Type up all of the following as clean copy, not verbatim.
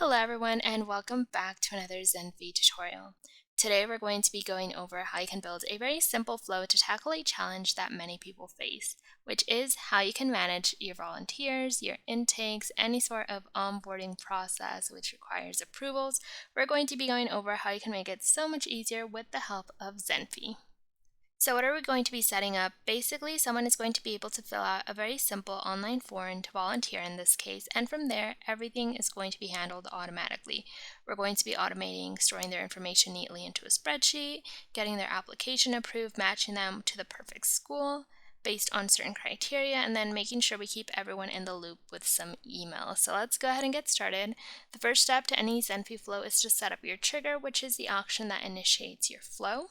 Hello everyone and welcome back to another Zenphi tutorial. Today we're going to be going over how you can build a very simple flow to tackle a challenge that many people face, which is how you can manage your volunteers, your intakes, any sort of onboarding process which requires approvals. We're going to be going over how you can make it so much easier with the help of Zenphi. So what are we going to be setting up? Basically, someone is going to be able to fill out a very simple online form to volunteer in this case, and from there, everything is going to be handled automatically. We're going to be automating storing their information neatly into a spreadsheet, getting their application approved, matching them to the perfect school based on certain criteria, and then making sure we keep everyone in the loop with some email. So let's go ahead and get started. The first step to any Zenphi flow is to set up your trigger, which is the action that initiates your flow.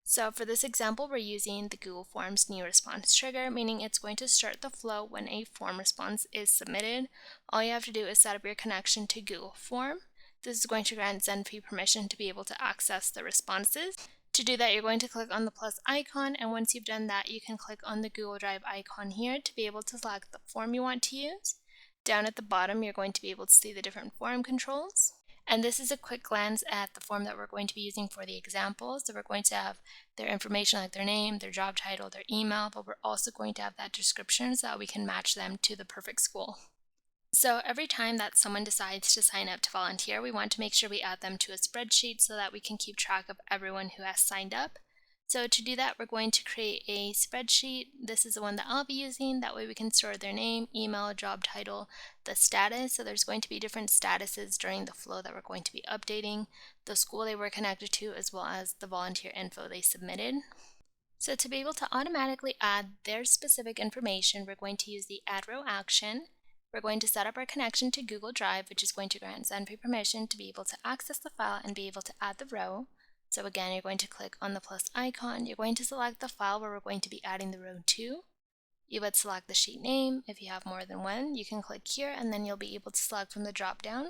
So for this example, we're using the Google Forms new response trigger, meaning it's going to start the flow when a form response is submitted. All you have to do is set up your connection to Google Form. This is going to grant Zenphi permission to be able to access the responses. To do that, you're going to click on the plus icon, and once you've done that, you can click on the Google Drive icon here to be able to select the form you want to use. Down at the bottom, you're going to be able to see the different form controls. And this is a quick glance at the form that we're going to be using for the example. So we're going to have their information like their name, their job title, their email, but we're also going to have that description so that we can match them to the perfect school. So every time that someone decides to sign up to volunteer, we want to make sure we add them to a spreadsheet so that we can keep track of everyone who has signed up. So to do that, we're going to create a spreadsheet. This is the one that I'll be using. That way we can store their name, email, job title, the status. So there's going to be different statuses during the flow that we're going to be updating, the school they were connected to, as well as the volunteer info they submitted. So to be able to automatically add their specific information, we're going to use the add row action. We're going to set up our connection to Google Drive, which is going to grant Zenphi permission to be able to access the file and be able to add the row. So again, you're going to click on the plus icon. You're going to select the file where we're going to be adding the row to. You would select the sheet name. If you have more than one, you can click here and then you'll be able to select from the drop down.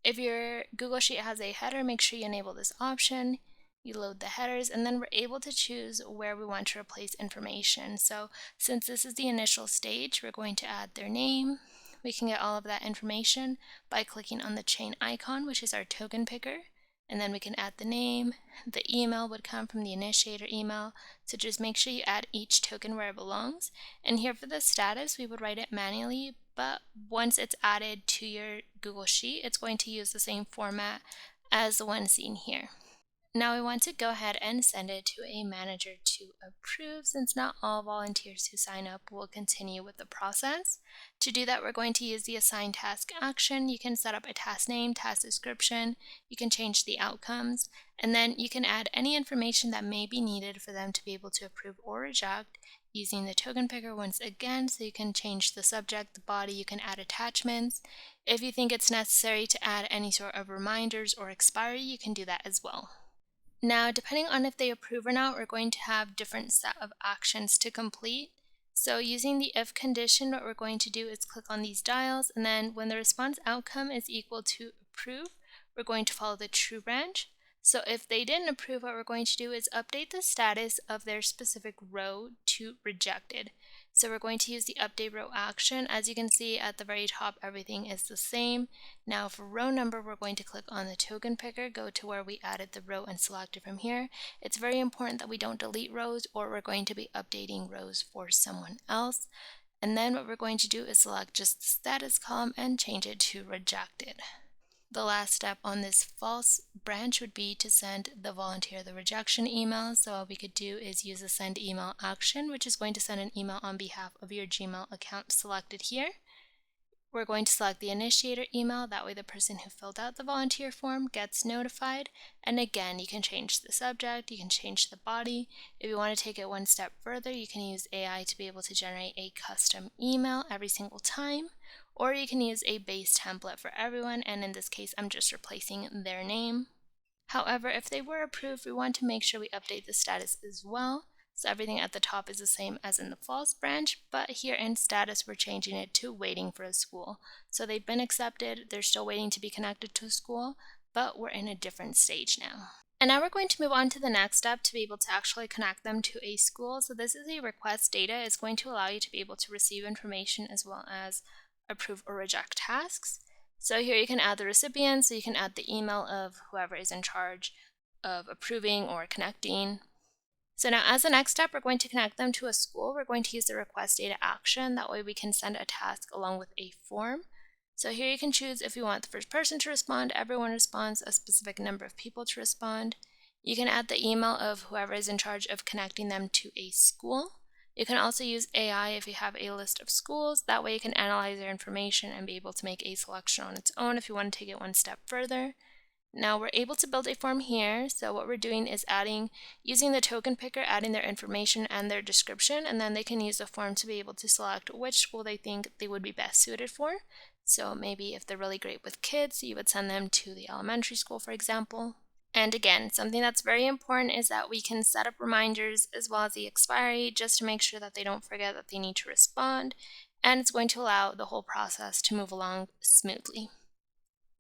If your Google Sheet has a header, make sure you enable this option. You load the headers, and then we're able to choose where we want to replace information. So since this is the initial stage, we're going to add their name. We can get all of that information by clicking on the chain icon, which is our token picker. And then we can add the name. The email would come from the initiator email. So just make sure you add each token where it belongs. And here for the status, we would write it manually, but once it's added to your Google Sheet, it's going to use the same format as the one seen here. Now we want to go ahead and send it to a manager to approve, since not all volunteers who sign up will continue with the process. To do that, we're going to use the assign task action. You can set up a task name, task description, you can change the outcomes, and then you can add any information that may be needed for them to be able to approve or reject using the token picker once again. So you can change the subject, the body, you can add attachments. If you think it's necessary to add any sort of reminders or expiry, you can do that as well. Now, depending on if they approve or not, we're going to have different set of actions to complete. So using the if condition, what we're going to do is click on these dials, and then when the response outcome is equal to approve, we're going to follow the true branch. So if they didn't approve, what we're going to do is update the status of their specific row to rejected. So we're going to use the update row action. As you can see at the very top, everything is the same. Now for row number, we're going to click on the token picker, go to where we added the row and select it from here. It's very important that we don't delete rows, or we're going to be updating rows for someone else. And then what we're going to do is select just the status column and change it to rejected. The last step on this false branch would be to send the volunteer the rejection email. So what we could do is use the send email action, which is going to send an email on behalf of your Gmail account selected here. We're going to select the initiator email. That way the person who filled out the volunteer form gets notified. And again, you can change the subject, you can change the body. If you want to take it one step further, you can use AI to be able to generate a custom email every single time. Or you can use a base template for everyone, and in this case I'm just replacing their name. However, if they were approved, we want to make sure we update the status as well. So everything at the top is the same as in the false branch, but here in status we're changing it to waiting for a school. So they've been accepted, they're still waiting to be connected to a school, but we're in a different stage now. And now we're going to move on to the next step to be able to actually connect them to a school. So this is a request data. It's going to allow you to be able to receive information as well as approve or reject tasks. So here you can add the recipient, so you can add the email of whoever is in charge of approving or connecting. So now as the next step, we're going to connect them to a school. We're going to use the request data action. That way we can send a task along with a form. So here you can choose if you want the first person to respond, everyone responds, a specific number of people to respond. You can add the email of whoever is in charge of connecting them to a school. You can also use AI if you have a list of schools. That way you can analyze their information and be able to make a selection on its own if you want to take it one step further. Now we're able to build a form here. So what we're doing is using the token picker, adding their information and their description, and then they can use the form to be able to select which school they think they would be best suited for. So maybe if they're really great with kids, you would send them to the elementary school, for example. And again, something that's very important is that we can set up reminders as well as the expiry just to make sure that they don't forget that they need to respond, and it's going to allow the whole process to move along smoothly.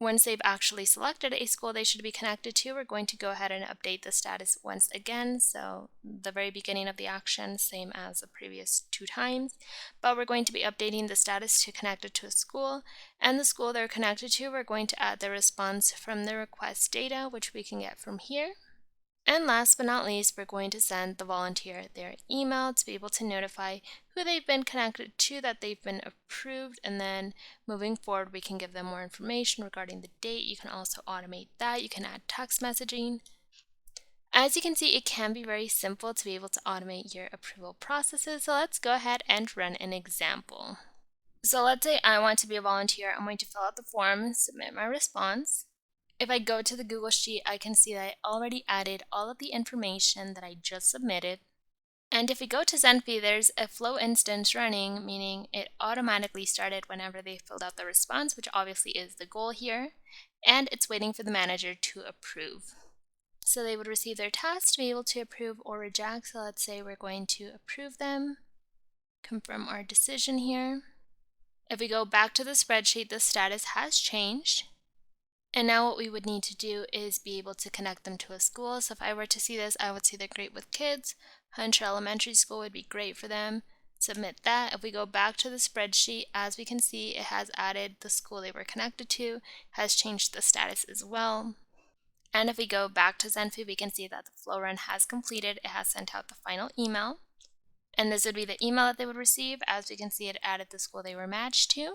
Once they've actually selected a school they should be connected to, we're going to go ahead and update the status once again. So the very beginning of the action, same as the previous 2 times, but we're going to be updating the status to connect it to a school, and the school they're connected to, we're going to add the response from the request data, which we can get from here. And last but not least, we're going to send the volunteer their email to be able to notify who they've been connected to that they've been approved, and then moving forward we can give them more information regarding the date. You can also automate that. You can add text messaging. As you can see, it can be very simple to be able to automate your approval processes. So let's go ahead and run an example. So let's say I want to be a volunteer. I'm going to fill out the form, submit my response. If I go to the Google Sheet, I can see that I already added all of the information that I just submitted. And if we go to Zenphi, there's a flow instance running, meaning it automatically started whenever they filled out the response, which obviously is the goal here. And it's waiting for the manager to approve. So they would receive their task to be able to approve or reject. So let's say we're going to approve them, confirm our decision here. If we go back to the spreadsheet, the status has changed. And now what we would need to do is be able to connect them to a school. So if I were to see this, I would see they're great with kids. Hunter Elementary School would be great for them. Submit that. If we go back to the spreadsheet, as we can see, it has added the school they were connected to, has changed the status as well. And if we go back to Zenphi, we can see that the flow run has completed. It has sent out the final email. And this would be the email that they would receive. As we can see, it added the school they were matched to.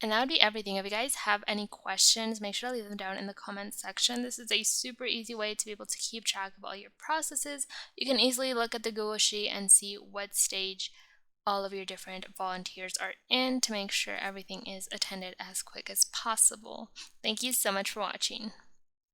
And that would be everything. If you guys have any questions, make sure to leave them down in the comments section. This is a super easy way to be able to keep track of all your processes. You can easily look at the Google Sheet and see what stage all of your different volunteers are in to make sure everything is attended as quick as possible. Thank you so much for watching.